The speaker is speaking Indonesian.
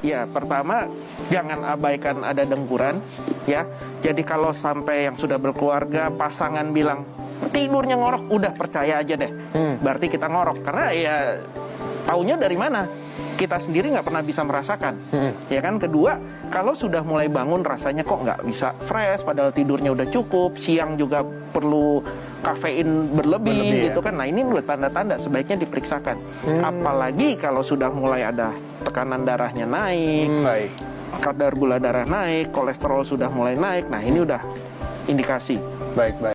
Ya, pertama jangan abaikan ada dengkuran, ya. Jadi kalau sampai yang sudah berkeluarga pasangan bilang tidurnya ngorok, udah percaya aja deh. Berarti kita ngorok, karena ya taunya dari mana? Kita sendiri nggak pernah bisa merasakan, ya kan. Kedua, kalau sudah mulai bangun rasanya kok nggak bisa fresh, padahal tidurnya udah cukup, siang juga perlu kafein berlebih gitu kan. Nah, ini menurut tanda-tanda sebaiknya diperiksakan. Apalagi kalau sudah mulai ada tekanan darahnya naik, kadar gula darah naik, kolesterol sudah mulai naik. Nah, ini udah indikasi. Baik.